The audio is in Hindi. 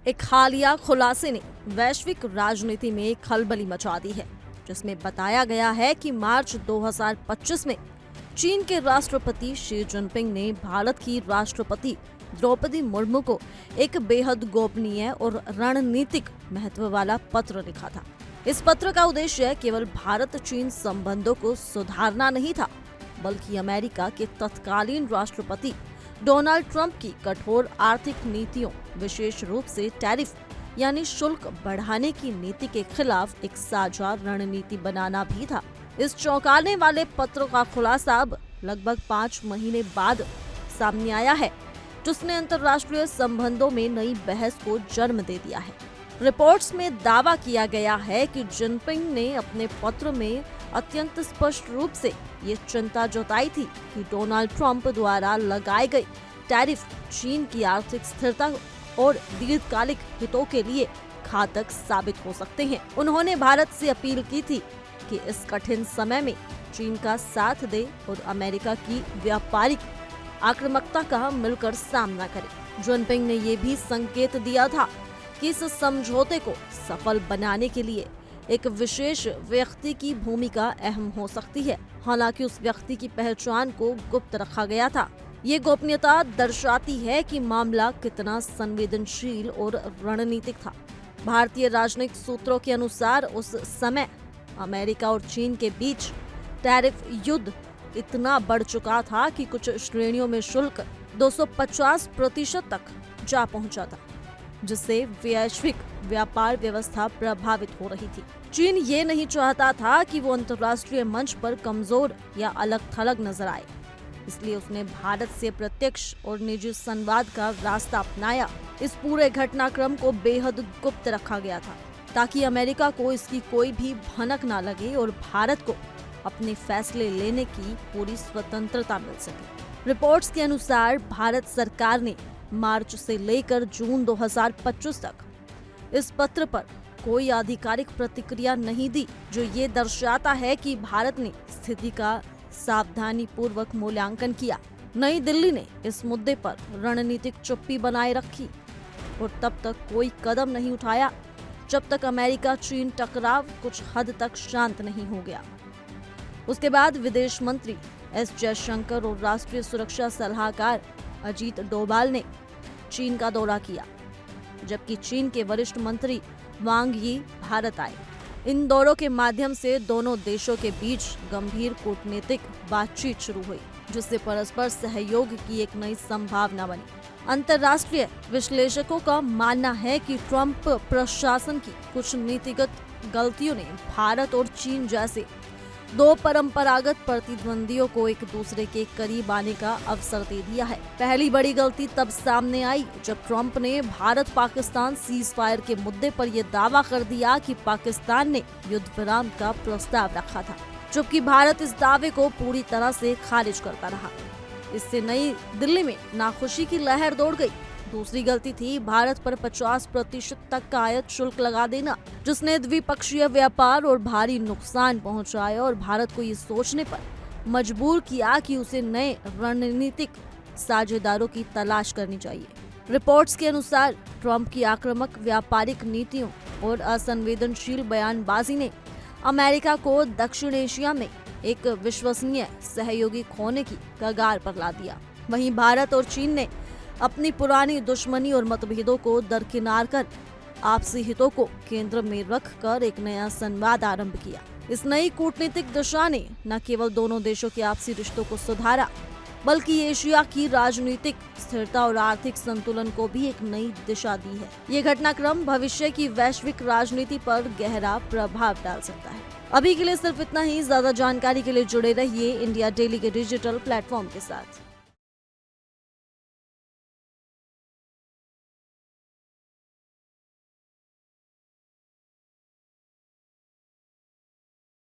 एक हालिया खुलासे ने वैश्विक राजनीति में खलबली मचा दी है, जिसमें बताया गया है कि मार्च 2025 में चीन के राष्ट्रपति शी जिनपिंग ने भारत की राष्ट्रपति द्रौपदी मुर्मू को एक बेहद गोपनीय और रणनीतिक महत्व वाला पत्र लिखा था। इस पत्र का उद्देश्य केवल भारत चीन संबंधों को सुधारना नहीं था, बल्कि अमेरिका के तत्कालीन राष्ट्रपति डोनाल्ड ट्रंप की कठोर आर्थिक नीतियों, विशेष रूप से टैरिफ यानी शुल्क बढ़ाने की नीति के खिलाफ एक साझा रणनीति बनाना भी था। इस चौंकाने वाले पत्र का खुलासा अब लगभग 5 महीने बाद सामने आया है, जिसने अंतर्राष्ट्रीय संबंधों में नई बहस को जन्म दे दिया है। रिपोर्ट्स में दावा किया गया है कि जिनपिंग ने अपने पत्र में अत्यंत स्पष्ट रूप से ये चिंता जताई थी कि डोनाल्ड ट्रंप द्वारा लगाए गए टैरिफ चीन की आर्थिक स्थिरता और दीर्घकालिक हितों के लिए घातक साबित हो सकते हैं। उन्होंने भारत से अपील की थी कि इस कठिन समय में चीन का साथ दे और अमेरिका की व्यापारिक आक्रामकता का मिलकर सामना करे। जिनपिंग ने ये भी संकेत दिया था कि इस समझौते को सफल बनाने के लिए एक विशेष व्यक्ति की भूमिका अहम हो सकती है। हालांकि उस व्यक्ति की पहचान को गुप्त रखा गया था। ये गोपनीयता दर्शाती है कि मामला कितना संवेदनशील और रणनीतिक था। भारतीय राजनीतिक सूत्रों के अनुसार उस समय अमेरिका और चीन के बीच टैरिफ युद्ध इतना बढ़ चुका था कि कुछ श्रेणियों में शुल्क 250% तक जा पहुंचा था, जिससे वैश्विक व्यापार व्यवस्था प्रभावित हो रही थी। चीन ये नहीं चाहता था कि वो अंतर्राष्ट्रीय मंच पर कमजोर या अलग थलग नजर आए, इसलिए उसने भारत से प्रत्यक्ष और निजी संवाद का रास्ता अपनाया। इस पूरे घटनाक्रम को बेहद गुप्त रखा गया था, ताकि अमेरिका को इसकी कोई भी भनक न लगे और भारत को अपने फैसले लेने की पूरी स्वतंत्रता मिल सके। रिपोर्ट्स के अनुसार भारत सरकार ने मार्च से लेकर जून 2025 तक इस पत्र पर कोई आधिकारिक प्रतिक्रिया नहीं दी, जो ये दर्शाता है कि भारत ने स्थिति का सावधानी पूर्वक मूल्यांकन किया। नई दिल्ली ने इस मुद्दे पर रणनीतिक चुप्पी बनाए रखी और तब तक कोई कदम नहीं उठाया जब तक अमेरिका चीन टकराव कुछ हद तक शांत नहीं हो गया। उसके बाद विदेश मंत्री एस जयशंकर और राष्ट्रीय सुरक्षा सलाहकार अजीत डोभाल ने चीन का दौरा किया, जबकि चीन के वरिष्ठ मंत्री वांग यी भारत आए। इन दौरों के माध्यम से दोनों देशों के बीच गंभीर कूटनीतिक बातचीत शुरू हुई, जिससे परस्पर सहयोग की एक नई संभावना बनी। अंतर्राष्ट्रीय विश्लेषकों का मानना है कि ट्रंप प्रशासन की कुछ नीतिगत गलतियों ने भारत और चीन जैसे दो परंपरागत प्रतिद्वंदियों को एक दूसरे के करीब आने का अवसर दे दिया है। पहली बड़ी गलती तब सामने आई जब ट्रंप ने भारत पाकिस्तान सीज फायर के मुद्दे पर यह दावा कर दिया कि पाकिस्तान ने युद्ध विराम का प्रस्ताव रखा था, जबकि भारत इस दावे को पूरी तरह से खारिज करता रहा। इससे नई दिल्ली में नाखुशी की लहर दौड़ गई। दूसरी गलती थी भारत पर 50% तक का आयात शुल्क लगा देना, जिसने द्विपक्षीय व्यापार और भारी नुकसान पहुंचाया और भारत को ये सोचने पर मजबूर किया कि उसे नए रणनीतिक साझेदारों की तलाश करनी चाहिए। रिपोर्ट्स के अनुसार ट्रंप की आक्रामक व्यापारिक नीतियों और असंवेदनशील बयानबाजी ने अमेरिका को दक्षिण एशिया में एक विश्वसनीय सहयोगी खोने की कगार पर ला दिया। वहीं भारत और चीन ने अपनी पुरानी दुश्मनी और मतभेदों को दरकिनार कर आपसी हितों को केंद्र में रखकर एक नया संवाद आरंभ किया। इस नई कूटनीतिक दिशा ने न केवल दोनों देशों के आपसी रिश्तों को सुधारा, बल्कि एशिया की राजनीतिक स्थिरता और आर्थिक संतुलन को भी एक नई दिशा दी है। ये घटनाक्रम भविष्य की वैश्विक राजनीति पर गहरा प्रभाव डाल सकता है। अभी के लिए सिर्फ इतना ही। ज्यादा जानकारी के लिए जुड़े रहिए इंडिया डेली के डिजिटल प्लेटफॉर्म के साथ।